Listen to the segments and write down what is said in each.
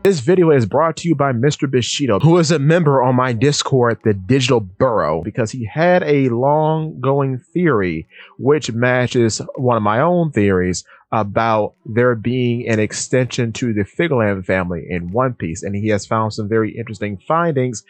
This video is brought to you by Mr. Bushido, who is a member on my Discord, the Digital Burrow, because he had a long-going theory which matches one of my own theories about there being an extension to the Figureland family in One Piece, and he has found some very interesting findings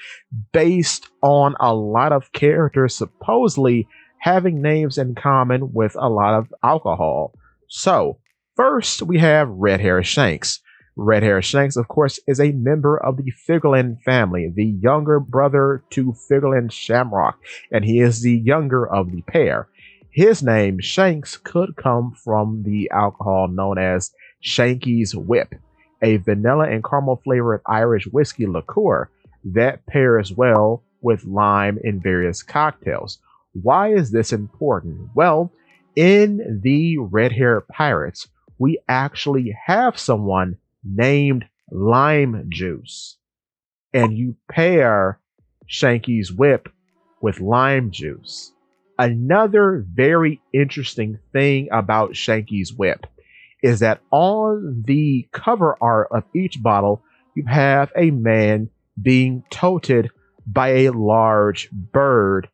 based on a lot of characters supposedly having names in common with a lot of alcohol. So, first we have Red Hair Shanks. Red Hair Shanks, of course, is a member of the Figureland family, the younger brother to Figureland Shamrock, and he is the younger of the pair. His name, Shanks, could come from the alcohol known as Shanky's Whip, a vanilla and caramel flavored Irish whiskey liqueur that pairs well with lime in various cocktails. Why is this important? Well, in the Red Hair Pirates, we actually have someone named Lime Juice, and you pair Shanky's Whip with lime juice. Another very interesting thing about Shanky's Whip is that on the cover art of each bottle, you have a man being toted by a large bird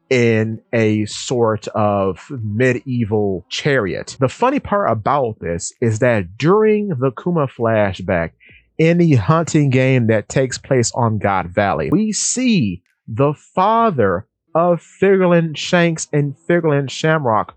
in a sort of medieval chariot. The funny part about this is that during the Kuma flashback in the hunting game that takes place on God Valley, we see the father of Figureland Shanks and Figureland Shamrock,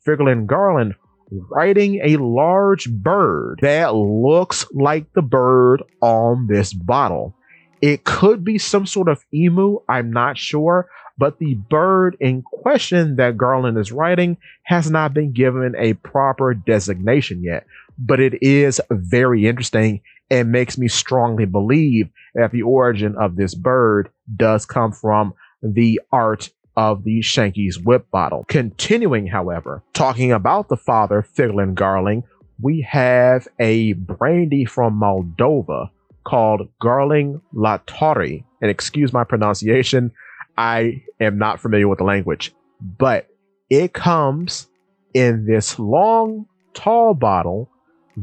Figureland Garland, riding a large bird that looks like the bird on this bottle. It could be some sort of emu, I'm not sure, but the bird in question that Garland is riding has not been given a proper designation yet. But it is very interesting and makes me strongly believe that the origin of this bird does come from the art of the Shanky's Whip bottle. Continuing, however, talking about the father, Figureland Garling, we have a brandy from Moldova called Garling Latori. And excuse my pronunciation, I am not familiar with the language, but it comes in this long, tall bottle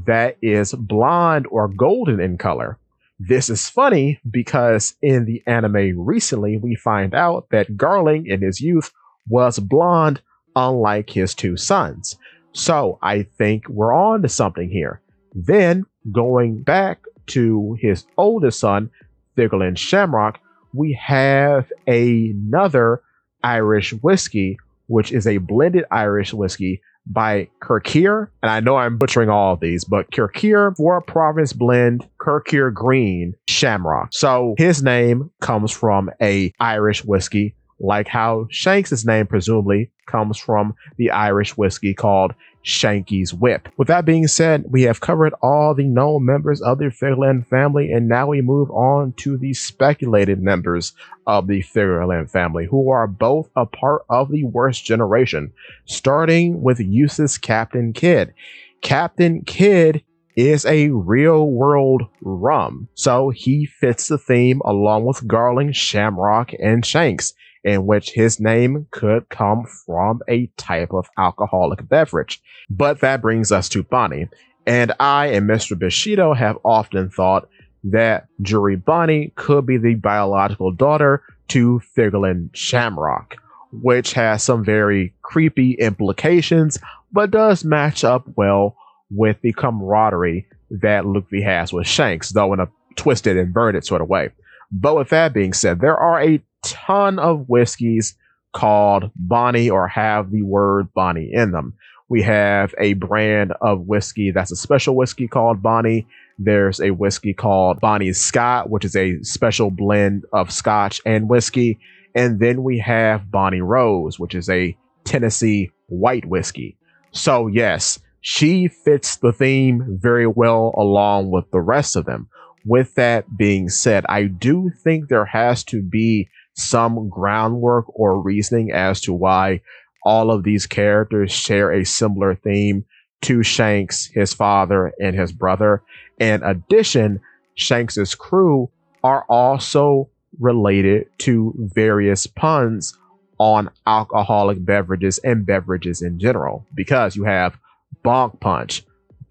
that is blonde or golden in color. This is funny because in the anime recently, we find out that Garling in his youth was blonde, unlike his two sons. So I think we're on to something here. Then going back to his oldest son, Figureland Shamrock, we have another Irish whiskey, which is a blended Irish whiskey by Kirkir. And I know I'm butchering all of these, but Kirkir 4 Province Blend Kirkir Green Shamrock. So his name comes from a Irish whiskey, like how Shanks' name presumably comes from the Irish whiskey called Shanky's Whip. With that being said, we have covered all the known members of the Figureland family, and now we move on to the speculated members of the Figureland family, who are both a part of the worst generation, starting with Eustace Captain Kidd. Captain Kidd is a real-world rum, so he fits the theme along with Garling, Shamrock, and Shanks, in which his name could come from a type of alcoholic beverage. But that brings us to Bonnie, and I and Mr. Bushido have often thought that Juri Bonnie could be the biological daughter to Figureland Shamrock, which has some very creepy implications, but does match up well with the camaraderie that Luffy has with Shanks, though in a twisted, inverted sort of way. But with that being said, there are a ton of whiskeys called Bonnie or have the word Bonnie in them. We have a brand of whiskey that's a special whiskey called Bonnie. There's a whiskey called Bonnie's Scott, which is a special blend of Scotch and whiskey. And then we have Bonnie Rose, which is a Tennessee white whiskey. So yes, she fits the theme very well along with the rest of them. With that being said, I do think there has to be some groundwork or reasoning as to why all of these characters share a similar theme to Shanks, his father, and his brother. In addition, Shanks's crew are also related to various puns on alcoholic beverages and beverages in general, because you have Bonk Punch,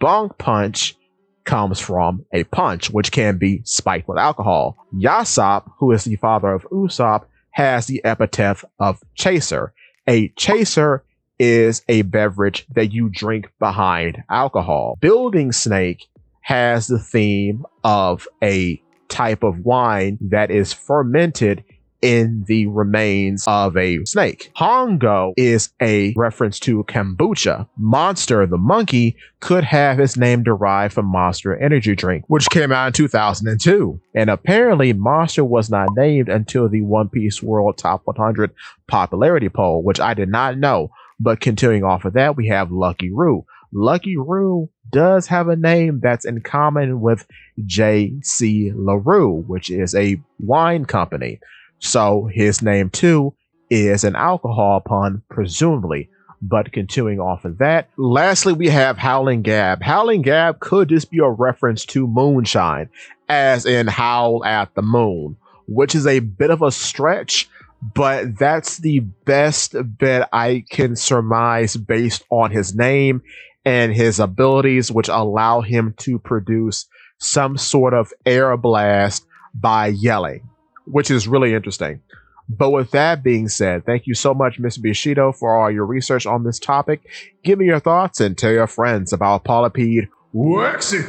Bong punch comes from a punch, which can be spiked with alcohol. Yasopp, who is the father of Usopp, has the epithet of chaser. A chaser is a beverage that you drink behind alcohol. Building Snake has the theme of a type of wine that is fermented in the remains of a snake. Hongo is a reference to kombucha. Monster the monkey could have his name derived from Monster Energy Drink, which came out in 2002. And apparently Monster was not named until the One Piece World Top 100 popularity poll, which I did not know. But continuing off of that, we have Lucky Roo. Lucky Roo does have a name that's in common with J.C. LaRue, which is a wine company. So his name too is an alcohol pun, presumably. But continuing off of that, lastly, we have Howling Gab. Howling Gab could just be a reference to moonshine, as in howl at the moon, which is a bit of a stretch, but that's the best bet I can surmise based on his name and his abilities, which allow him to produce some sort of air blast by yelling, which is really interesting. But with that being said, thank you so much, Mr. Bushido, for all your research on this topic. Give me your thoughts and tell your friends about Polypede Waxing.